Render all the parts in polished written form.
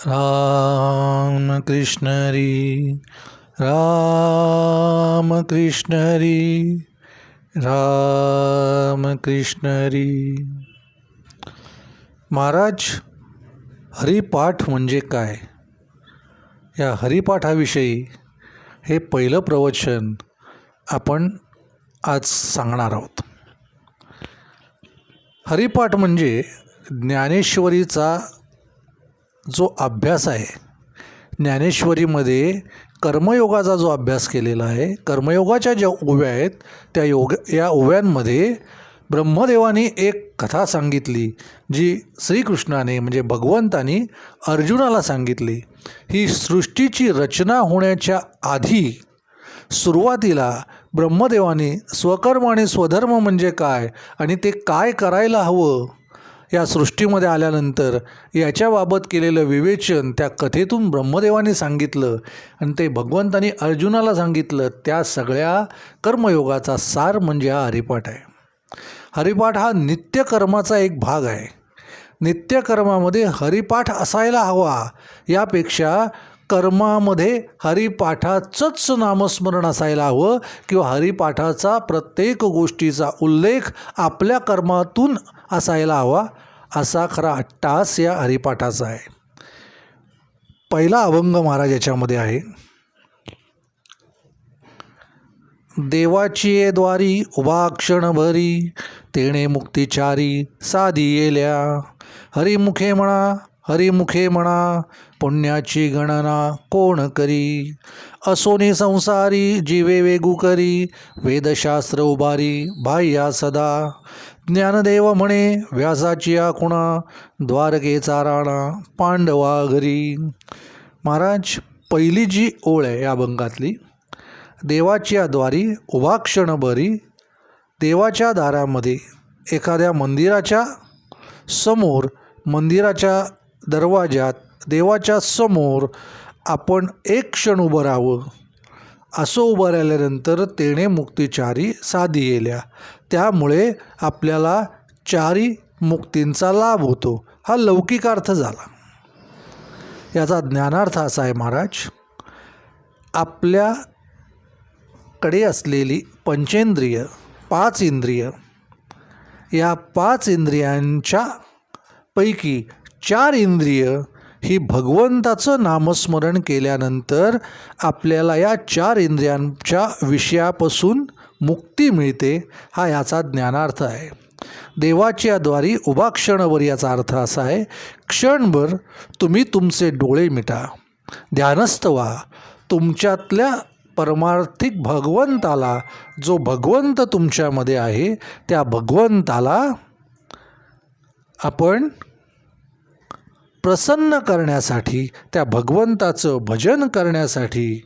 राम कृष्ण हरी राम कृष्ण हरी राम कृष्ण हरी. महाराज, हरिपाठ म्हणजे काय? या हरिपाठाविषयी हे पहिलं प्रवचन आपण आज सांगणार आहोत. हरिपाठ म्हणजे ज्ञानेश्वरीचा जो अभ्यास आहे, ज्ञानेश्वरीमध्ये कर्मयोगाचा जो अभ्यास केलेला आहे, कर्मयोगाच्या ज्या ओव्या आहेत त्या या ओव्यांमध्ये ब्रह्मदेवाने एक कथा सांगितली, जी श्रीकृष्णाने म्हणजे भगवंतानी अर्जुनाला सांगितली. ही सृष्टीची रचना होण्याच्या आधी सुरुवातीला ब्रह्मदेवाने स्वकर्म आणि स्वधर्म म्हणजे काय आणि ते काय करायला हवं या सृष्टीमध्ये आल्यानंतर याच्याबाबत केलेलं विवेचन त्या कथेतून ब्रह्मदेवाने सांगितलं आणि ते भगवंतानी अर्जुनाला सांगितलं. त्या सगळ्या कर्मयोगाचा सार म्हणजे हा हरिपाठ आहे. हरिपाठ हा नित्यकर्माचा एक भाग आहे. नित्यकर्मामध्ये हरिपाठ असायला हवा, यापेक्षा कर्मामध्ये हरिपाठाचंच नामस्मरण असायला हवं किंवा हरिपाठाचा प्रत्येक गोष्टीचा उल्लेख आपल्या कर्मातून असायला हवा, असा खरा अट्टास या हरिपाठाचा आहे. पहिला अभंग महाराज याच्यामध्ये आहे. देवाची ये द्वारी उभा क्षणभरी, तेणे मुक्तिचारी साधी येल्या. हरिमुखे म्हणा हरिमुखे म्हणा, पुण्याची गणना कोण करी. असोनी संसारी जीवे वेगू करी, वेदशास्त्र उभारी बाह्या सदा. ज्ञानदेव म्हणे व्यासाची आखुणा, द्वारकेचा राणा पांडवा घरी. महाराज, पहिली जी ओळ आहे या अभंगातली, देवाची द्वारी उभा क्षणभरी. देवाच्या दारामध्ये एखाद्या मंदिराच्या समोर, मंदिराच्या दरवाजात देवाच्या समोर आपण एक क्षण उभं राहावं. असं उभं राहिल्यानंतर तेणे मुक्तिचारी साधी येल्या. त्यामुळे आपल्याला चारी मुक्तींचा लाभ होतो. हा लौकिक अर्थ झाला. याचा ज्ञानार्थ असा आहे महाराज, आपल्याकडे असलेली पंचेंद्रिय, 5 इंद्रिय, या 5 इंद्रियांच्या पैकी 4 इंद्रिय ही भगवंताचं नामस्मरण केल्यानंतर आपल्याला या 4 इंद्रियांच्या विषयापासून मुक्ती मिळते. हा याचा ज्ञानार्थ आहे. देवाच्या द्वारी उभा क्षणभर याचा अर्थ असा आहे, क्षणभर तुम्ही तुमचे डोळे मिटा, ध्यानस्थ व्हा. तुमच्यातल्या परमार्थिक भगवंताला, जो भगवंत तुमच्यामध्ये आहे, त्या भगवंताला आपण प्रसन्न करण्यासाठी, त्या भगवंताचं भजन करण्यासाठी,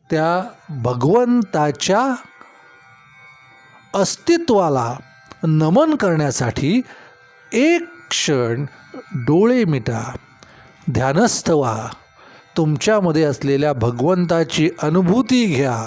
त्या भगवंताच्या अस्तित्वाला नमन करण्यासाठी एक क्षण डोळे मिटा, ध्यानस्थ व्हा. तुमच्यामध्ये असलेल्या भगवंताची अनुभूती घ्या.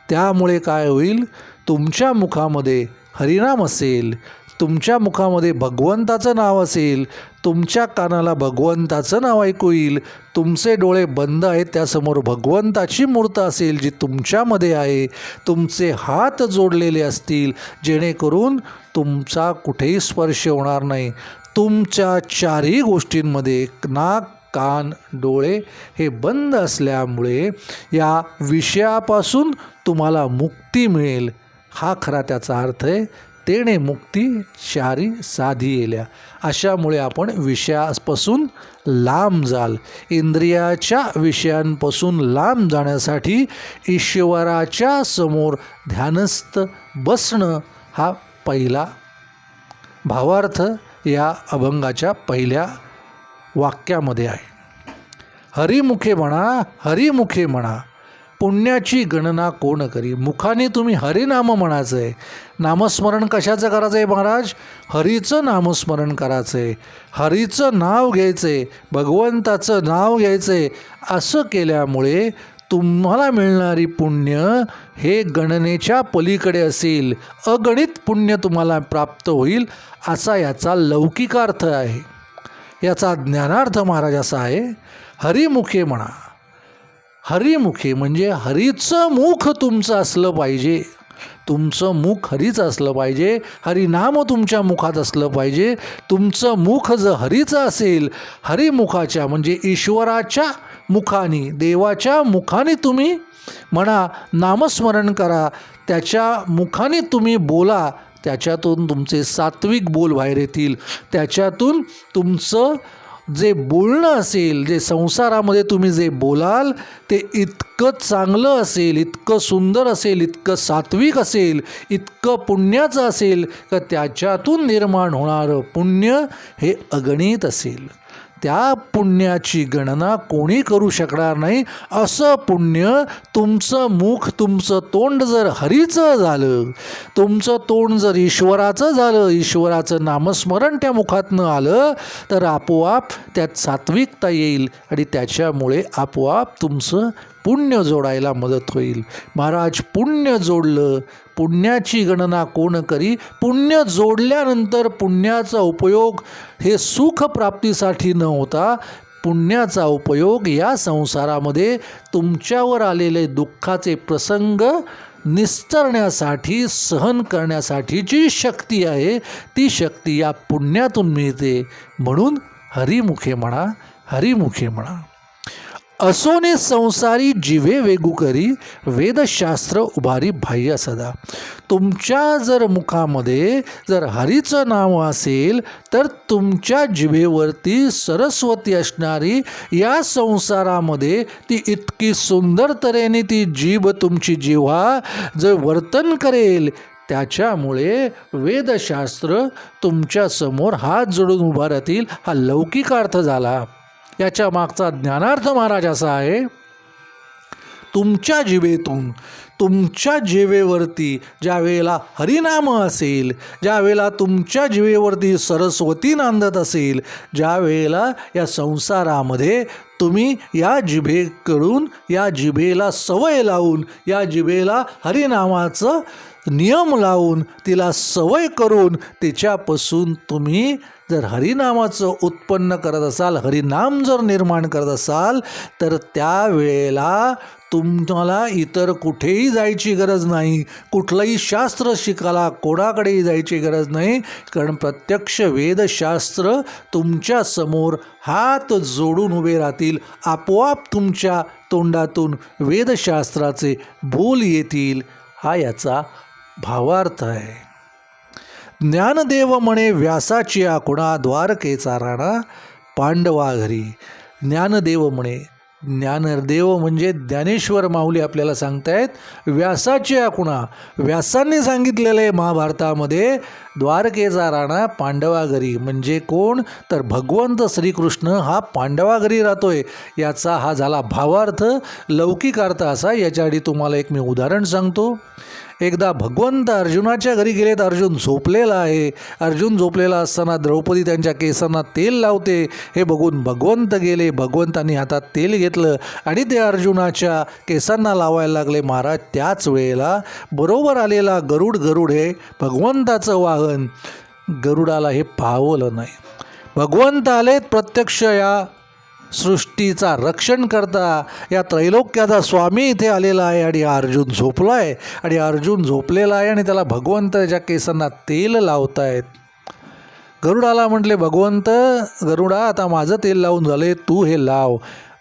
त्यामुळे काय होईल, तुमच्या मुखामध्ये हरिनाम असेल, तुमच्या मुखामध्ये भगवंताचं नाव असेल, तुमच्या कानाला भगवंताचं नाव ऐकू येईल. तुमचे डोळे बंद आहेत, त्यासमोर भगवंताची मूर्त असेल जी तुमच्यामध्ये आहे. तुमचे हात जोडलेले असतील, जेणेकरून तुमचा कुठेही स्पर्श होणार नाही. तुमच्या चारही गोष्टींमध्ये नाक, कान, डोळे हे बंद असल्यामुळे या विषयापासून तुम्हाला मुक्ती मिळेल. हा खरा त्याचा अर्थ आहे. तेणे मुक्ती चारी साधी येल्या. अशामुळे आपण विषयापासून लांब जाल. इंद्रियाच्या विषयांपासून लांब जाण्यासाठी ईश्वराच्या समोर ध्यानस्थ बसणं हा पहिला भावार्थ या अभंगाच्या पहिल्या वाक्यामध्ये आहे. हरिमुखे म्हणा हरिमुखे म्हणा, पुण्याची गणना कोण करी. मुखाने तुम्ही हरिनाम म्हणायचं आहे. नामस्मरण कशाचं करायचं आहे महाराज? हरीचं नामस्मरण करायचं आहे. हरीचं नाव घ्यायचं आहे, भगवंताचं नाव घ्यायचं आहे. असं केल्यामुळे तुम्हाला मिळणारी पुण्य हे गणनेच्या पलीकडे असेल. अगणित पुण्य तुम्हाला प्राप्त होईल, असा याचा लौकिकार्थ आहे. याचा ज्ञानार्थ महाराज असा आहे, हरिमुखे म्हणा. हरिमुखे म्हणजे हरीचं मुख तुमचं असलं पाहिजे. तुमचं मुख हरीचं असलं पाहिजे. हरिनाम तुमच्या मुखात असलं पाहिजे. तुमचं मुख जर हरीचं असेल, हरिमुखाच्या म्हणजे ईश्वराच्या मुखाने, देवाच्या मुखाने तुम्ही म्हणा, नामस्मरण करा, त्याच्या मुखाने तुम्ही बोला, त्याच्यातून तुमचे सात्विक बोल बाहेर येतील. त्याच्यातून तुमचं जे बोलणं असेल, जे संसारामध्ये तुम्ही जे बोलाल ते इतकं चांगलं असेल, इतकं सुंदर असेल, इतकं सात्विक असेल, इतकं पुण्याचं असेल का त्याच्यातून निर्माण होणारं पुण्य हे अगणित असेल. त्या पुण्याची गणना कोणी करू शकणार नाही. असं पुण्य तुमचं मुख, तुमचं तोंड जर हरीचं झालं, तुमचं तोंड जर ईश्वराचं झालं, ईश्वराचं नामस्मरण त्या मुखातनं आलं तर आपोआप त्यात सात्विकता येईल आणि त्याच्यामुळे आपोआप तुमचं पुण्य जोडायला मदत होईल. महाराज पुण्य जोडलं, पुण्याची गणना कोण करी. पुण्य जोडल्यानंतर पुण्याचा उपयोग हे सुखप्राप्तीसाठी न होता, पुण्याचा उपयोग या संसारामध्ये तुमच्यावर आलेले दुःखाचे प्रसंग निस्तरण्यासाठी, सहन करण्यासाठी जी शक्ती आहे ती शक्ती या पुण्यातून मिळते. म्हणून हरिमुखे म्हणा, हरिमुखे म्हणा. असोने संसारी जिवे वेगू करी, वेदशास्त्र उभारी बाह्य सदा. तुमच्या जर मुखामध्ये जर हरीचं नाव असेल तर तुमच्या जिभेवरती सरस्वती असणारी या संसारामध्ये ती इतकी सुंदर तऱ्हेने ती जीभ, तुमची जिव्हा जर वर्तन करेल, त्याच्यामुळे वेदशास्त्र तुमच्यासमोर हात जोडून उभा राहतील. हा लौकिक अर्थ झाला. याच्या मागचा ज्ञानार्थ महाराज असा आहे, तुमच्या जिभेतून, तुमच्या जिभेवरती ज्या वेळेला हरिनाम असेल, ज्या वेळेला तुमच्या जिभेवरती सरस्वती नांदत असेल, ज्या वेळेला या संसारामध्ये तुम्ही या जिभेकडून, या जिभेला सवय लावून, या जिभेला हरिनामाचं नियम लावून, तिला सवय करून तिच्यापासून तुम्ही जर हरिनामाचं उत्पन्न करत असाल, हरिनाम जर निर्माण करत असाल, तर त्यावेळेला तुम्हाला इतर कुठेही जायची गरज नाही. कुठलंही शास्त्र शिकायला कोणाकडेही जायची गरज नाही. कारण प्रत्यक्ष वेदशास्त्र तुमच्यासमोर हात जोडून उभे राहतील. आपोआप तुमच्या तोंडातून वेदशास्त्राचे बोल येतील. हा याचा भावार्थ आहे. ज्ञानदेव म्हणे व्यासाची आकुणा, द्वारकेचा राणा पांडवा घरी. ज्ञानदेव म्हणे, ज्ञानदेव म्हणजे ज्ञानेश्वर माऊली आपल्याला सांगतायत, व्यासाची आकुणा, व्यासांनी सांगितलेलं आहे महाभारतामध्ये, द्वारकेचा राणा पांडवा घरी. म्हणजे कोण तर भगवंत श्रीकृष्ण हा पांडवा घरी राहतोय. याचा हा झाला भावार्थ. लौकिक अर्थ असा, याच्या आधी तुम्हाला एक मी उदाहरण सांगतो. एकदा भगवंत अर्जुनाच्या घरी गेले तर अर्जुन झोपलेला आहे. अर्जुन झोपलेला असताना द्रौपदी त्यांच्या केसांना तेल लावते. हे बघून भगवंत गेले. भगवंतांनी हातात तेल घेतलं आणि ते अर्जुनाच्या केसांना लावायला लागले. महाराज त्याच वेळेला बरोबर आलेला गरुड हे भगवंताचं वाहन, गरुडाला हे पावलं नाही. भगवंत आलेत प्रत्यक्ष या सृष्टीचा रक्षण करता, या त्रैलोक्याचा स्वामी इथे आलेला आहे आणि अर्जुन झोपला आहे. आणि अर्जुन झोपलेला आहे आणि त्याला भगवंत त्याच्या केसांना तेल लावतायत. गरुडाला म्हटले, भगवंत, गरुडा आता माझं तेल लावून झाले, तू हे लाव.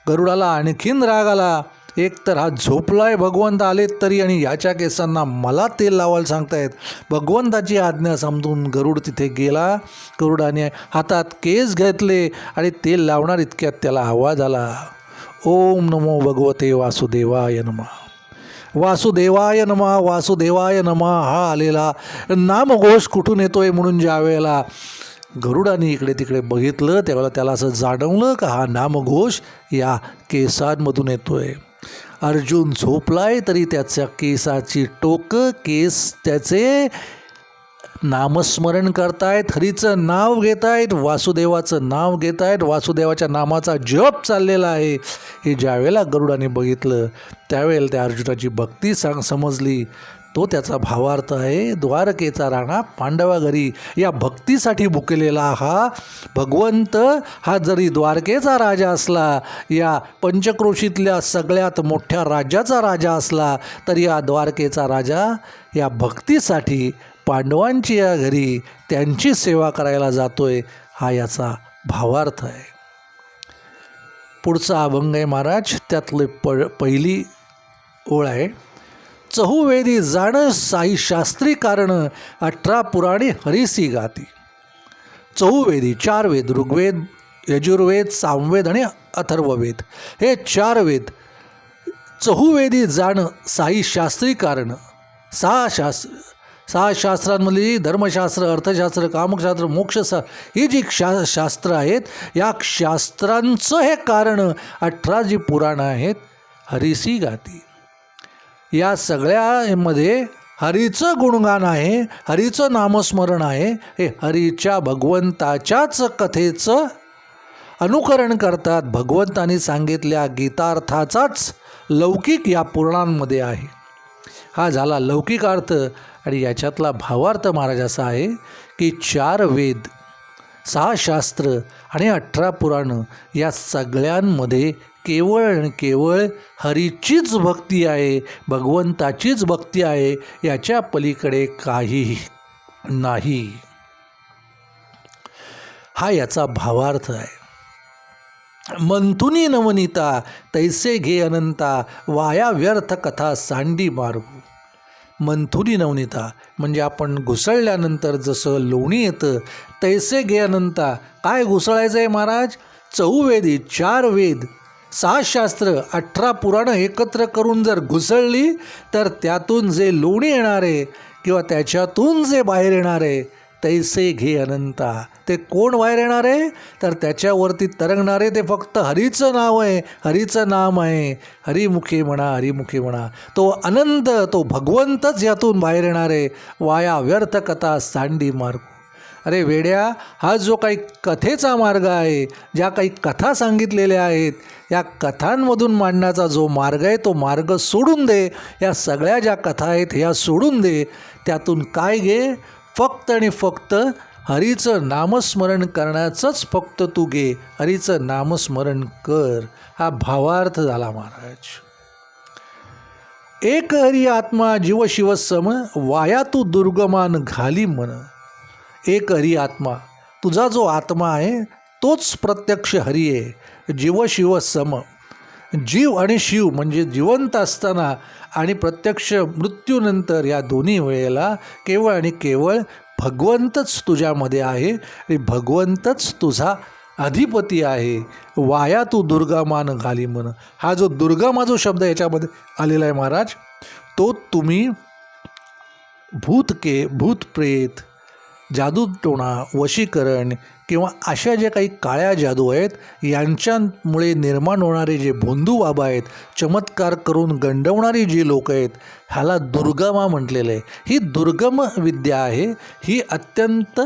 गरुडाला आणखीन राग आला. एक तर हा झोपला आहे, भगवंत आलेत तरी, आणि याच्या केसांना मला तेल लावायला सांगतायत. भगवंताची आज्ञा समजून गरुड तिथे गेला. गरुडाने हातात केस घेतले आणि तेल लावणार इतक्यात त्याला आवाज आला, ओम नमो भगवते वासुदेवाय नमः, वासुदेवाय नमः, वासुदेवाय नमः. हा आलेला नामघोष कुठून येतोय म्हणून ज्या वेळेला गरुडाने इकडे तिकडे बघितलं, त्यावेळेला त्याला असं जाणवलं का हा नामघोष या केसांमधून येतोय. अर्जुन झोपलाय तरी त्याच्या केसाची टोकं, केस त्याचे नामस्मरण करतायत, हरीचं नाव घेत आहेत, वासुदेवाचं नाव घेत आहेत, वासुदेवाच्या नामाचा जप चाललेला आहे. हे ज्यावेळेला गरुडाने बघितलं त्यावेळेला त्या अर्जुनाची भक्ती समजली. तो त्याचा भावार्थ आहे. द्वारकेचा राणा पांडवा घरी या भक्तीसाठी भुकेलेला हा भगवंत हा जरी द्वारकेचा राजा असला, या पंचक्रोशीतल्या सगळ्यात मोठ्या राज्याचा राजा असला, तरी या द्वारकेचा राजा या भक्तीसाठी पांडवांची या घरी त्यांची सेवा करायला जातोय, हा याचा भावार्थ आहे. पुढचा अभंग आहे महाराज, त्यातले पहिली ओळ आहे. चहुवेदी जाण साई शास्त्री कारण 18 पुराणे हरिसी गाती. चहुवेदी 4 वेद, ऋग्वेद, यजुर्वेद, सामवेद आणि अथर्ववेद, हे 4 वेद. चहुवेदी जाण साई शास्त्री कारण 6 शास्त्रांमधली धर्मशास्त्र, अर्थशास्त्र, कामशास्त्र, मोक्षशास्त्र ही जी शास्त्र आहेत, या शास्त्रांचं हे कारण 18 जी पुराणं आहेत हरिसी गाती. या सगळ्यामध्ये हरीचं गुणगान आहे, हरीचं नामस्मरण आहे. हे हरीच्या भगवंताच्याच कथेचं अनुकरण करतात. भगवंतांनी सांगितल्या गीतार्थाचाच लौकिक या पुराणांमध्ये आहे. हा झाला लौकिक अर्थ. आणि याच्यातला भावार्थ महाराज असा आहे की 4 वेद, 6 शास्त्र आणि 18 पुराणं या सगळ्यांमध्ये केवळ आणि केवळ हरीचीच भक्ती आहे, भगवंताचीच भक्ती आहे, याच्या पलीकडे काहीही नाही. हा याचा भावार्थ आहे. मंथुनी नवनीता तैसे घे अनंता, वाया व्यर्थ कथा सांडी मार्गू. मंथुनी नवनीता म्हणजे आपण घुसळल्यानंतर जसं लोणी येतं, तैसे घे अनंता. काय घुसळायचं आहे महाराज? चहुवेदी 4 वेद, 6 शास्त्र, 18 पुराणं एकत्र करून जर घुसळली, तर त्यातून जे लोणी येणार आहे किंवा त्याच्यातून जे बाहेर येणार आहे, तैसे घे अनंता. ते कोण बाहेर येणार आहे? तर त्याच्यावरती तरंगणारे ते फक्त हरीचं नाव आहे, हरीचं नाम आहे. हरिमुखे म्हणा, हरिमुखे म्हणा. तो अनंत, तो भगवंतच यातून बाहेर येणार आहे. वाया व्यर्थ कथा सांडी मार्ग. अरे वेड्या, हा जो काही कथेचा मार्ग आहे, ज्या काही कथा सांगितलेल्या आहेत, या कथांमधून मांडण्याचा जो मार्ग आहे, तो मार्ग सोडून दे. या सगळ्या ज्या कथा आहेत ह्या सोडून दे. त्यातून काय घे? फक्त आणि फक्त हरीचं नामस्मरण करण्याचंच फक्त तू घे. हरीचं नामस्मरण कर. हा भावार्थ झाला महाराज. एक हरी आत्मा जीव शिव सम, वाया तू दुर्गमान घाली मन. एक हरी आत्मा, तुझा जो आत्मा आहे तोच प्रत्यक्ष हरी आहे. जीव शिव सम, जीव आणि शिव म्हणजे जिवंत असताना आणि प्रत्यक्ष मृत्यूनंतर या दोन्ही वेळेला केवळ आणि केवळ भगवंतच तुझ्यामध्ये आहे आणि भगवंतच तुझा अधिपती आहे. वाया तू दुर्गमान घाली मन. हा जो दुर्गम हा जो शब्द याच्यामध्ये आलेला आहे महाराज, तो तुम्ही भूतप्रेत, जादूटोणा, वशीकरण किंवा अशा ज्या काही काळ्या जादू आहेत, यांच्यामुळे निर्माण होणारे जे भोंदू बाबा आहेत, चमत्कार करून गंडवणारी जी लोक आहेत, ह्याला दुर्गमा म्हटलेलं आहे. ही दुर्गम विद्या आहे. ही अत्यंत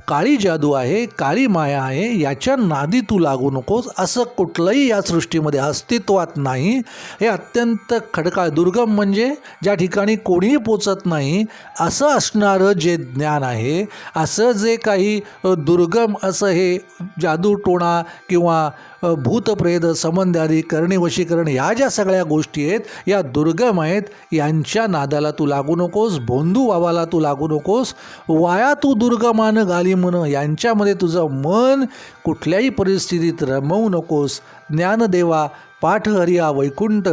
काळी जादू आहे, काळी माया आहे. याच्या नादी तू लागू नकोस. असं कुठलंही या सृष्टीमध्ये अस्तित्वात नाही. हे अत्यंत खडकाळ, दुर्गम म्हणजे ज्या ठिकाणी कोणीही पोचत नाही असं असणारं जे ज्ञान आहे, असं जे काही दुर्गम असं हे जादूटोणा किंवा भूतप्रेत, संबंधादी, करणी, वशीकरण ह्या ज्या सगळ्या गोष्टी आहेत, या दुर्गम आहेत. यांच्या नादाला तू लागू नकोस. भोंदू बाबाला तू लागू नकोस. वाया तू दुर्गमान घाली मन. यांच्यामध्ये तुझं मन कुठल्याही परिस्थितीत रमवू नकोस. ज्ञानदेवा पाठ हरिया वैकुंठ,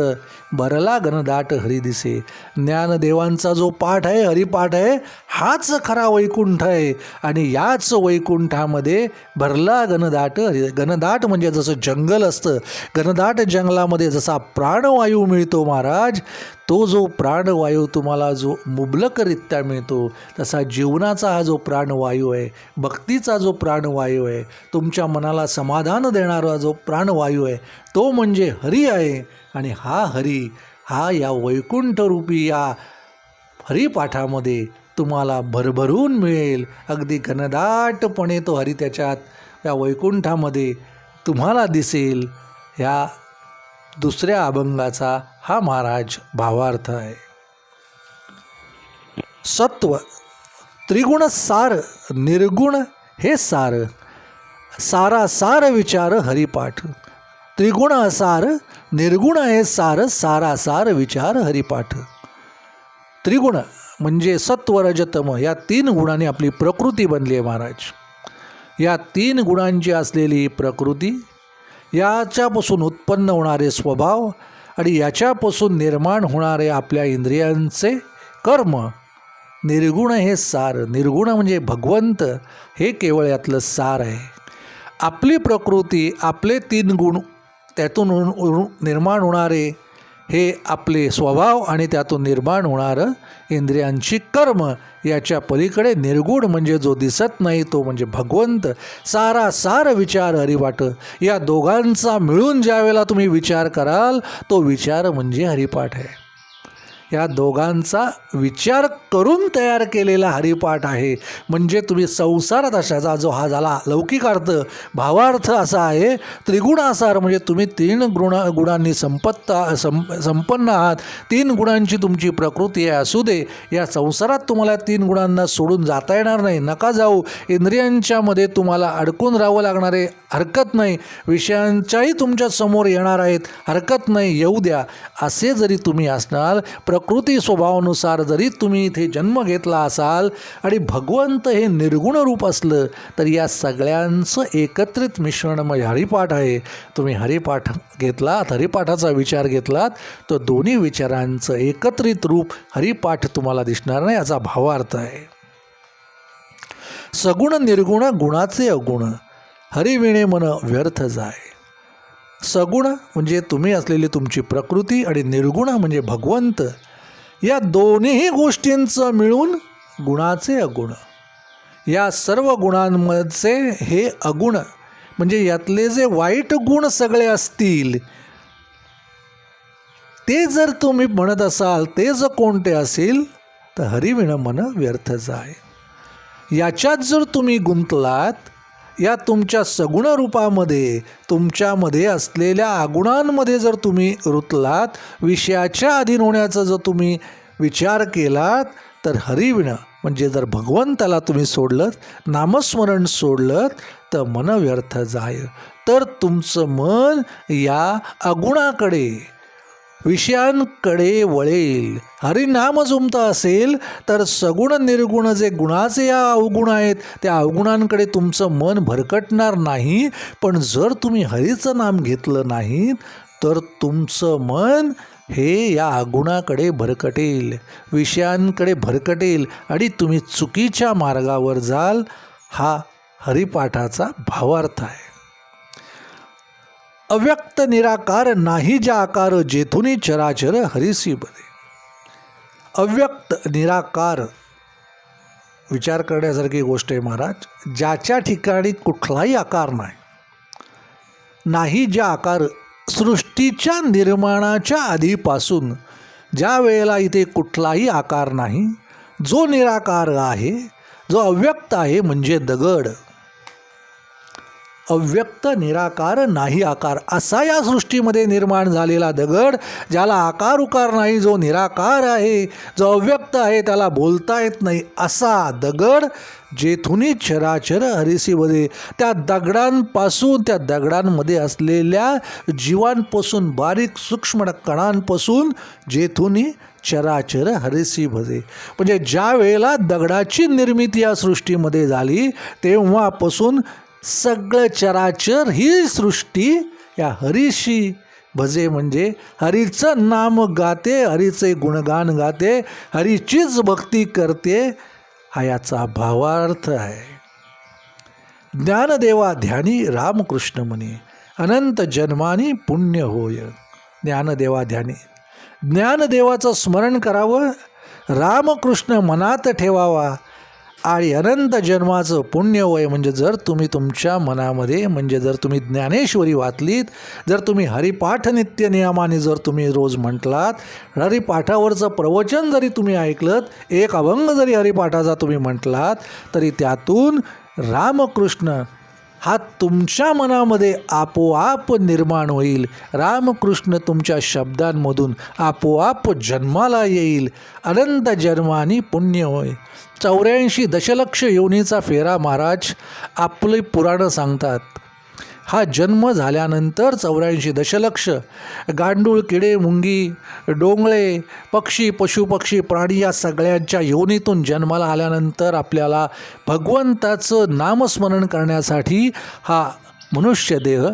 भरला घनदाट हरी दिसे. ज्ञानदेवांचा जो पाठ आहे, हरिपाठ आहे, हाच खरा वैकुंठ आहे. आणि याच वैकुंठामध्ये भरला घनदाट हरी. घनदाट म्हणजे जसं जंगल असतं, घनदाट जंगलामध्ये जसा प्राणवायू मिळतो महाराज, तो जो प्राणवायू तुम्हाला जो मुबलकरित्या मिळतो, तसा जीवनाचा हा जो प्राणवायू आहे, भक्तीचा जो प्राणवायू आहे, तुमच्या मनाला समाधान देणारा जो प्राणवायू आहे, तो म्हणजे हरी आहे. आणि हा हरी हा या वैकुंठरूपी या हरिपाठामध्ये तुम्हाला भरभरून मिळेल. अगदी घनदाटपणे तो हरी त्याच्यात या वैकुंठामध्ये तुम्हाला दिसेल. ह्या दुसऱ्या अभंगाचा हा महाराज भावार्थ आहे. सत्व, त्रिगुण सार, निर्गुण हे सार, सारासार विचार हरिपाठ. त्रिगुण असार, निर्गुण हे सार, सारासार विचार हरिपाठ. त्रिगुण म्हणजे सत्व रजतम या 3 गुणांनी आपली प्रकृती बनली आहे महाराज. या 3 गुणांची असलेली प्रकृती, याच्यापासून उत्पन्न होणारे स्वभाव आणि याच्यापासून निर्माण होणारे आपल्या इंद्रियांचे कर्म, निर्गुण हे सार. निर्गुण म्हणजे भगवंत हे केवळ यातलं सार आहे. आपली प्रकृती, आपले 3 गुण, त्यातून निर्माण होणारे हे आपले स्वभाव आणि त्यातून निर्माण होणारं इंद्रियांची कर्म, याच्या पलीकडे निर्गुण म्हणजे जो दिसत नाही तो म्हणजे भगवंत. सारासार विचार हरिपाठ. या दोघांचा मिळून ज्या वेळेला तुम्ही विचार कराल तो विचार म्हणजे हरिपाठ आहे. या दोघांचा विचार करून तयार केलेला हरिपाठ आहे. म्हणजे तुम्ही संसारात अशाचा जो हा झाला लौकिक अर्थ, भावार्थ असा आहे. त्रिगुणासार म्हणजे तुम्ही 3 गुणांनी संपन्न आहात. 3 गुणांची तुमची प्रकृती आहे. असू दे, या संसारात तुम्हाला 3 गुणांना सोडून जाता येणार नाही. नका जाऊ. इंद्रियांच्यामध्ये तुम्हाला अडकून राहावं लागणार आहे. हरकत नाही. विषयांच्याही तुमच्या समोर येणार आहेत. हरकत नाही, येऊ द्या. असे जरी तुम्ही असणार, प्रकृती स्वभावानुसार जरी तुम्ही इथे जन्म घेतला असाल आणि भगवंत हे निर्गुण रूप असलं, तर या सगळ्यांचं एकत्रित मिश्रण म्हणजे हरिपाठ आहे. तुम्ही हरिपाठ घेतलात, हरिपाठाचा विचार घेतलात, तर दोन्ही विचारांचं एकत्रित रूप हरिपाठ तुम्हाला दिसणार नाही. याचा भावार्थ आहे. सगुण निर्गुण गुणाचे अवगुण, हरिविणे मन व्यर्थ जाय. सगुण म्हणजे तुम्ही असलेली तुमची प्रकृती आणि निर्गुण म्हणजे भगवंत. या दोन्ही गोष्टींचं मिळून गुणाचे अगुण. या सर्व गुणांमध्ये हे अगुण म्हणजे यातले जे वाईट गुण सगळे असतील ते जर तुम्ही म्हणत असाल, ते जर कोणते असेल तर हरिविण मन व्यर्थ जाय. याच्यात जर तुम्ही गुंतलात, या तुमच्या सगुण रूपामध्ये, तुमच्यामध्ये असलेल्या अगुणांमध्ये जर तुम्ही रुतलात, विषयाच्या अधीन होण्याचा जर तुम्ही विचार केलात, तर हरिविण म्हणजे जर भगवंताला तुम्ही सोडलं, नामस्मरण सोडलं, तर मन व्यर्थ जाय. तर तुमचं मन या अगुणाकडे, विषयांकडे वळेल. हरिनाम जुमता असेल तर सगुण निर्गुण जे गुणाचे या अवगुण आहेत, त्या अवगुणांकडे तुमचं मन भरकटणार नाही. पण जर तुम्ही हरीचं नाम घेतलं नाही तर तुमचं मन हे या अवगुणाकडे भरकटेल, विषयांकडे भरकटेल आणि तुम्ही चुकीच्या मार्गावर जाल. हा हरिपाठाचा भावार्थ आहे. अव्यक्त निराकार नाही ज्या आकार, जेथुनी चराचर हरिसी बदे. अव्यक्त निराकार विचार करण्यासारखी गोष्ट आहे महाराज. ज्याच्या ठिकाणी कुठलाही आकार नाही, नाही ज्या आकार, सृष्टीच्या निर्माणाच्या आधीपासून ज्या वेळेला इथे कुठलाही आकार नाही, जो निराकार आहे, जो अव्यक्त आहे म्हणजे दगड. अव्यक्त निराकार नाही आकार असा या सृष्टीमध्ये निर्माण झालेला दगड, ज्याला आकार उकार नाही, जो निराकार आहे, जो अव्यक्त आहे, त्याला बोलता येत नाही, असा दगड जेथुनी चराचर हरिसीमध्ये. त्या दगडांपासून, त्या दगडांमध्ये असलेल्या जीवांपासून, बारीक सूक्ष्म कणांपासून जेथुनी चराचर हरिसी भजे. म्हणजे ज्या वेळेला दगडाची निर्मिती या सृष्टीमध्ये झाली, तेव्हापासून सगळं चराचर ही सृष्टी या हरीशी भजे म्हणजे हरीचं नाम गाते, हरीचे गुणगान गाते, हरीचीच भक्ती करते. हा याचा भावार्थ आहे. ज्ञानदेवा ध्यानी रामकृष्ण म्हणे, अनंत जन्मानी पुण्य होय. ज्ञानदेवा ध्यानी, ज्ञानदेवाचं स्मरण करावं, रामकृष्ण मनात ठेवावा आणि अनंत जन्माचं पुण्य होय. म्हणजे जर तुम्ही तुमच्या मनामध्ये, म्हणजे जर तुम्ही ज्ञानेश्वरी वाचलीत, जर तुम्ही हरिपाठ नित्य नियमाने जर तुम्ही रोज म्हटलात, हरिपाठावरचं प्रवचन जरी तुम्ही ऐकलत, एक अभंग जरी हरिपाठाचा तुम्ही म्हटलात, तरी त्यातून रामकृष्ण हा तुमच्या मनामध्ये आपोआप निर्माण होईल. रामकृष्ण तुमच्या शब्दांमधून आपोआप जन्माला येईल. अनंत जन्मानी पुण्य होय. 84 दशलक्ष योनीचा फेरा महाराज आपले पुराणं सांगतात. हा जन्म झाल्यानंतर 84 दशलक्ष गांडूळ, किडे, मुंगी, डोंगळे, पक्षी, पशुपक्षी, प्राणी या सगळ्यांच्या योनीतून जन्माला आल्यानंतर आपल्याला भगवंताचं नामस्मरण करण्यासाठी हा मनुष्य देह,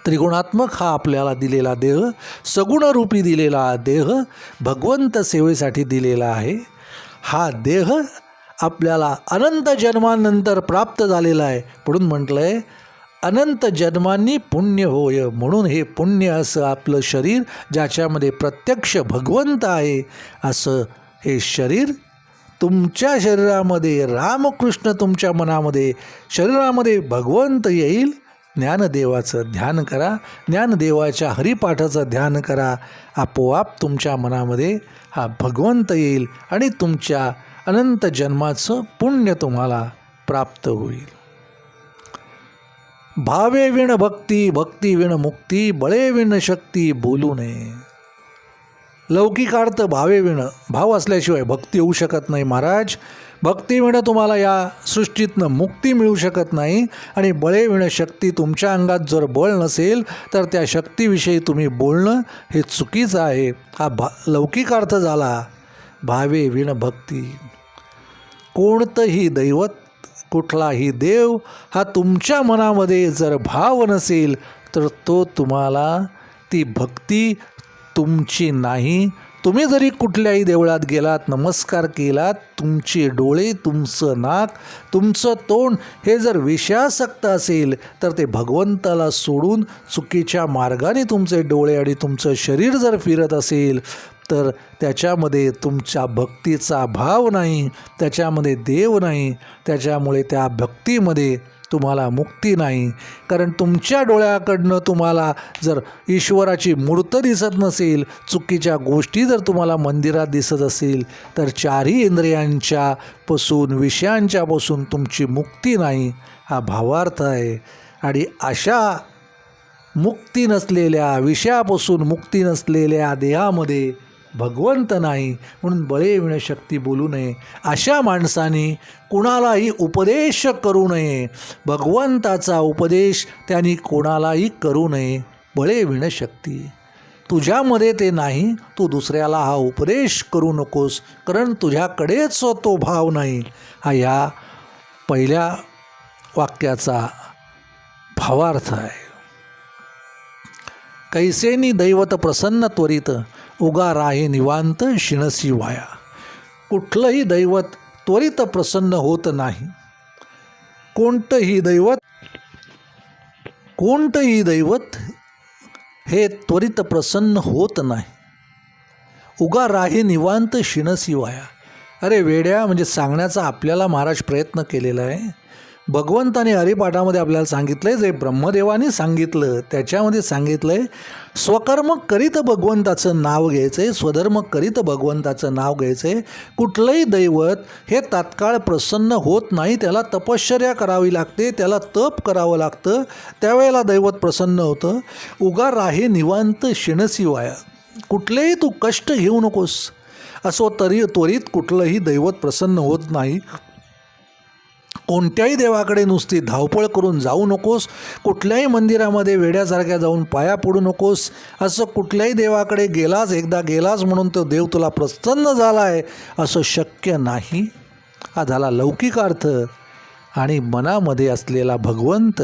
त्रिगुणात्मक हा आपल्याला दिलेला देह, सगुणरूपी दिलेला देह भगवंत सेवेसाठी दिलेला आहे. हा देह आपल्याला अनंत जन्मानंतर प्राप्त झालेला आहे. म्हणून म्हटलं आहे अनंत जन्मांनी पुण्य होय. म्हणून हे पुण्य असं आपलं शरीर ज्याच्यामध्ये प्रत्यक्ष भगवंत आहे, असं हे शरीर तुमच्या शरीरामध्ये रामकृष्ण तुमच्या मनामध्ये शरीरामध्ये भगवंत येईल. ज्ञानदेवाचं ध्यान करा, ज्ञानदेवाच्या हरिपाठाचं ध्यान करा. आपोआप तुमच्या मनामध्ये हा भगवंत येईल आणि तुमच्या अनंत जन्माचं पुण्य तुम्हाला प्राप्त होईल. भावे विण भक्ती, भक्ती विण मुक्ती, बळे विण शक्ती बोलू नये. लौकिकार्थ भावे विण, भाव असल्याशिवाय भक्ती होऊ शकत नाही महाराज. भक्ती विण तुम्हाला या सृष्टीतनं मुक्ती मिळू शकत नाही. आणि बळे विण शक्ती, तुमच्या अंगात जर बळ नसेल तर त्या शक्तीविषयी तुम्ही बोलणं हे चुकीचं आहे. हा लौकिकार्थ झाला. भावे विण भक्ती, कोणतंही दैवत, कुठलाही देव हा तुमच्या मनामध्ये जर भाव नसेल तर तो तुम्हाला ती भक्ती तुमची नाही. तुम्ही जरी कुठल्याही देवळात गेलात, नमस्कार केलात, तुमचे डोळे, तुमचं नाक, तुमचं तोंड हे जर विषयासक्त असेल तर ते भगवंताला सोडून चुकीच्या मार्गाने तुमचे डोळे आणि तुमचं शरीर जर फिरत असेल तर त्याच्यामध्ये तुमच्या भक्तीचा भाव नाही, त्याच्यामध्ये देव नाही. त्याच्यामुळे त्या भक्तीमध्ये तुम्हाला मुक्ती नाही. कारण तुमच्या डोळ्याकडनं तुम्हाला जर ईश्वराची मूर्त दिसत नसेल, चुकीच्या गोष्टी जर तुम्हाला मंदिरात दिसत असेल तर चारही इंद्रियांच्या पासून, विषयांच्यापासून तुमची मुक्ती नाही, हा भावार्थ आहे. आणि अशा मुक्ती नसलेल्या, विषयापासून मुक्ती नसलेल्या देहामध्ये भगवंत नाही. म्हणून बळे विण शक्ती बोलू नये. अशा माणसाने कुणालाही उपदेश करू नये. भगवंताचा उपदेश त्यांनी कोणालाही करू नये. बळे विण शक्ती, तुझ्यामध्ये ते नाही, तू दुसऱ्याला हा उपदेश करू नकोस, कारण तुझ्याकडेच तो भाव नाही. हा या पहिल्या वाक्याचा भावार्थ आहे. कैसेनी दैवत प्रसन्न त्वरित, उगा राहे निवांत शिणसी वाया. कुठलंही दैवत त्वरित प्रसन्न होत नाही. कोणतंही दैवत हे त्वरित प्रसन्न होत नाही. उगा राहे निवांत शिणसी वाया. अरे वेड्या, म्हणजे सांगण्याचा आपल्याला महाराज प्रयत्न केलेला आहे. भगवंताने हरिपाठामध्ये आपल्याला सांगितलं आहे, जे ब्रह्मदेवाने सांगितलं त्याच्यामध्ये सांगितलं आहे, स्वकर्म करीत भगवंताचं नाव घ्यायचं आहे, स्वधर्म करीत भगवंताचं नाव घ्यायचं आहे. कुठलंही दैवत हे तात्काळ प्रसन्न होत नाही, त्याला तपश्चर्या करावी लागते, त्याला तप करावं लागतं, त्यावेळेला दैवत प्रसन्न होतं. उगा राहे निवांत शिणसी वाया. कुठलेही तू कष्ट घेऊ नकोस, असो तरी त्वरित कुठलंही दैवत प्रसन्न होत नाही. कोणत्याही देवाकडे नुसती धावपळ करून जाऊ नकोस. कुठल्याही मंदिरामध्ये वेड्यासारख्या जाऊन पाया पडू नकोस. असं कुठल्याही देवाकडे गेलास, एकदा गेलास म्हणून तो देव तुला प्रसन्न झाला आहे असं शक्य नाही. हा झाला लौकिक अर्थ. आणि मनामध्ये असलेला भगवंत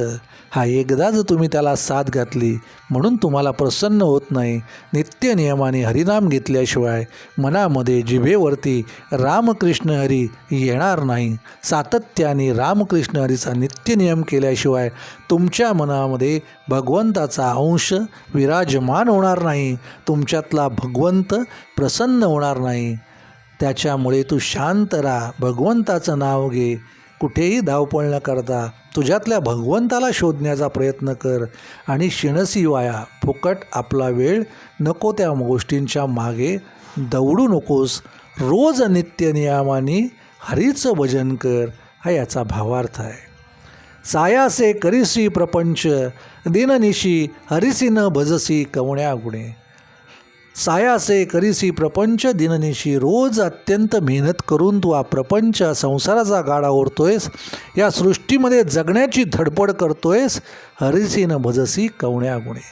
हा एकदा जर तुम्ही त्याला साथ घातली म्हणून तुम्हाला प्रसन्न होत नाही. नित्य नियमाने हरिनाम घेतल्याशिवाय मनामध्ये जिभेवरती रामकृष्ण हरी येणार नाही. सातत्याने रामकृष्ण हरीचा नित्य नियम केल्याशिवाय तुमच्या मनामध्ये भगवंताचा अंश विराजमान होणार नाही. तुमच्यातला भगवंत प्रसन्न होणार नाही. त्याच्यामुळे तू शांत राहा, भगवंताचं नाव घे, कुठेही धावपळ न करता तुझ्यातल्या भगवंताला शोधण्याचा प्रयत्न कर. आणि शिणसी वाया, फुकट आपला वेळ नको त्या गोष्टींच्या मागे दौडू नकोस. रोज नित्यनियमाने हरीचं भजन कर, हा याचा भावार्थ आहे. सायासे करीसी प्रपंच दिननिशी हरिसी न भजसी कवण्या गुणे. सायासे करीसी प्रपंच दिननिशी, रोज अत्यंत मेहनत करून तू हा प्रपंच संसाराचा गाडा ओढतोयस, या सृष्टीमध्ये जगण्याची धडपड करतोयस. हरिसी न भजसी कवण्या गुणे.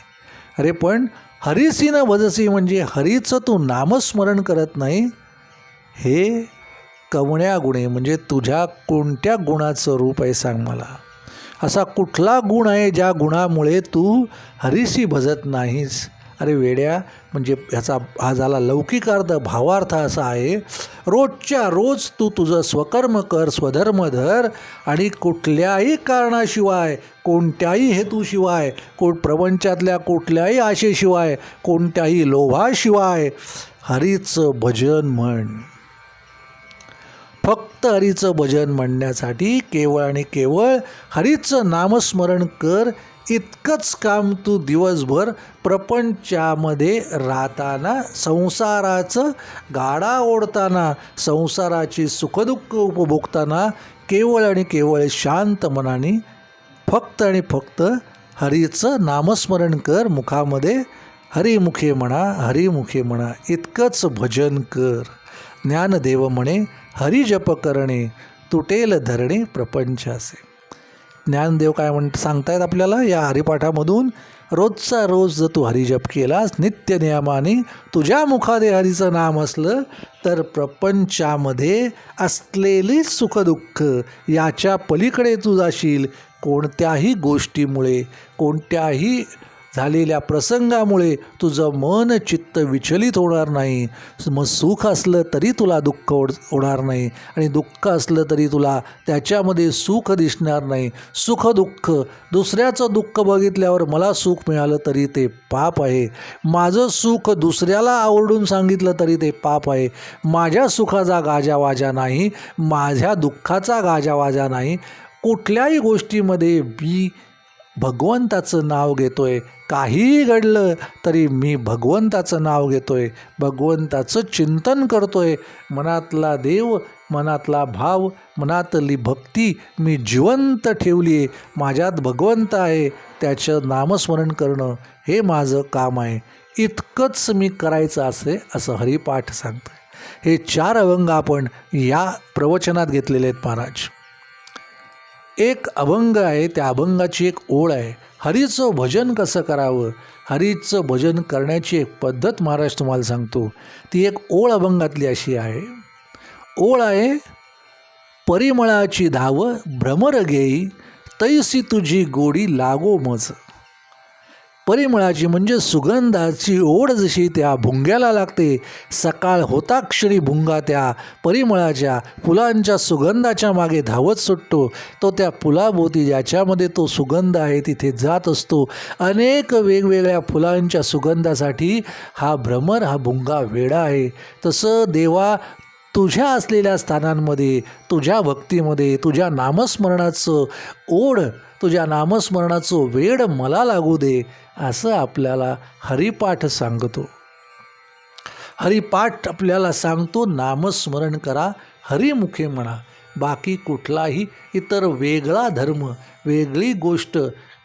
अरे पण हरिसी न भजसी म्हणजे हरीचं तू नामस्मरण करत नाही, हे कवण्या गुणे म्हणजे तुझ्या कोणत्या गुणाचं रूप आहे सांग मला. असा कुठला गुण आहे ज्या गुणामुळे तू हरीशी भजत नाहीस. अरे वेड्या, म्हणजे ह्याचा हा झाला लौकिक अर्थ. भावार्थ असा आहे, रोजच्या रोज तू तुझं स्वकर्म कर, स्वधर्म धर आणि कुठल्याही कारणाशिवाय, कोणत्याही हेतूशिवाय, प्रपंचातल्या कुठल्याही आशेशिवाय, कोणत्याही लोभाशिवाय हरीचं भजन म्हण. फक्त हरीचं भजन म्हणण्यासाठी केवळ आणि केवळ हरीचं नामस्मरण कर. इतकंच काम तू दिवसभर प्रपंचामध्ये राहताना, संसाराचं गाडा ओढताना, संसाराची सुखदुःख उपभोगताना केवळ आणि केवळ शांत मनाने फक्त आणि फक्त हरीचं नामस्मरण कर. मुखामध्ये हरिमुखे म्हणा, हरिमुखे म्हणा, इतकंच भजन कर. ज्ञानदेव म्हणे हरिजप करणे, तुटेल धरणे प्रपंचासे. ज्ञानदेव काय सांगतायत आपल्याला या हरिपाठामधून, रोजचा रोज जर तू हरिजप केलास नित्य नियमाने, तुझ्या मुखादे हरीचं नाम असलं तर प्रपंचामध्ये असलेली सुखदुःख याच्या पलीकडे तू जाशील. कोणत्याही गोष्टीमुळे, कोणत्याही झालेल्या प्रसंगामुळे तुझं मन चित्त विचलित होणार नाही. मग सुख असलं तरी तुला दुःख होणार नाही आणि दुःख असलं तरी तुला त्याच्यामध्ये सुख दिसणार नाही. सुख दुःख, दुसऱ्याचं दुःख बघितल्यावर मला सुख मिळालं तरी ते पाप आहे. माझं सुख दुसऱ्याला आवडून सांगितलं तरी ते पाप आहे. माझ्या सुखाचा गाजावाजा नाही, माझ्या दुःखाचा गाजावाजा नाही. कुठल्याही गोष्टीमध्ये मी भगवंताचं नाव घेतोय. काहीही घडलं तरी मी भगवंताचं नाव घेतोय, भगवंताचं चिंतन करतोय. मनातला देव, मनातला भाव, मनातली भक्ती मी जिवंत ठेवली आहे. माझ्यात भगवंत आहे, त्याचं नामस्मरण करणं हे माझं काम आहे. इतकंच मी करायचं असं हरिपाठ सांगतं. हे 4 अभंग आपण या प्रवचनात घेतलेले आहेत महाराज. एक अभंग आहे, त्या अभंगाची एक ओळ आहे. हरीचं भजन कसं करावं, हरीचं भजन करण्याची एक पद्धत महाराज तुम्हाला सांगतो. ती एक ओळ अभंगातली अशी आहे. ओळ आहे, परिमळाची धाव भ्रमर घेई, तैसी तुझी गोडी लागो मज. परिमळाची म्हणजे सुगंधाची ओढ जशी त्या भुंग्याला लागते, सकाळ होता क्षणी भुंगा त्या परिमळाच्या फुलांच्या सुगंधाच्या मागे धावत सुटतो. तो त्या फुलाभोवती ज्याच्यामध्ये तो सुगंध आहे तिथे जात असतो. अनेक वेगवेगळ्या फुलांच्या सुगंधासाठी हा भ्रमर, हा भुंगा वेडा आहे. तसं देवा, तुझ्या असलेल्या स्थानांमध्ये, तुझ्या भक्तीमध्ये, तुझ्या नामस्मरणाचं ओढ, तुझ्या नामस्मरणाचं वेड मला लागू दे, असं आपल्याला हरिपाठ सांगतो. हरिपाठ आपल्याला सांगतो नामस्मरण करा, हरिमुखे म्हणा. बाकी कुठलाही इतर वेगळा धर्म, वेगळी गोष्ट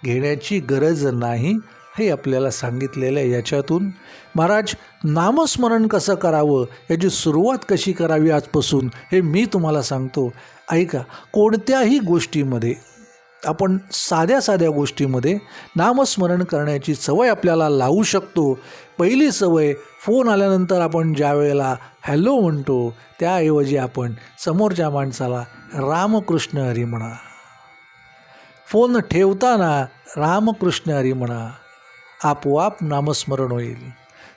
घेण्याची गरज नाही, हे आपल्याला सांगितलेलं आहे. याच्यातून महाराज नामस्मरण कसं करावं, याची सुरुवात कशी करावी आजपासून, हे मी तुम्हाला सांगतो. ऐका, कोणत्याही गोष्टीमध्ये आपण साध्या साध्या गोष्टीमध्ये नामस्मरण करण्याची सवय आपल्याला लावू शकतो. पहिली सवय, फोन आल्यानंतर आपण ज्या वेळेला हॅलो म्हणतो त्याऐवजी आपण समोरच्या माणसाला रामकृष्ण हरी म्हणा. फोन ठेवताना रामकृष्ण हरी म्हणा, आपोआप नामस्मरण होईल.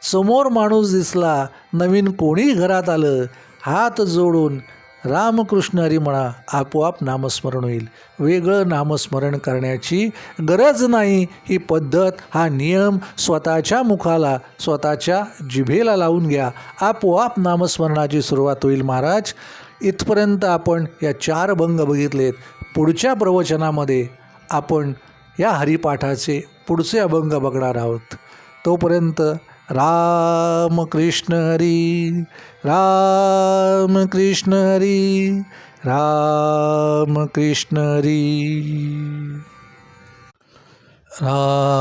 समोर माणूस दिसला, नवीन कोणी घरात आलं, हात जोडून रामकृष्ण हरी म्हणा, आपोआप नामस्मरण होईल. वेगळं नामस्मरण करण्याची गरज नाही. ही पद्धत, हा नियम स्वतःच्या मुखाला, स्वतःच्या जिभेला लावून घ्या, आपोआप नामस्मरणाची सुरुवात होईल. महाराज, इथपर्यंत आपण या 4 अभंग बघितलेत. पुढच्या प्रवचनामध्ये आपण या हरिपाठाचे पुढचे अभंग बघणार आहोत. तोपर्यंत राम कृष्ण हरी, राम कृष्ण हरी, राम कृष्ण हरी. राम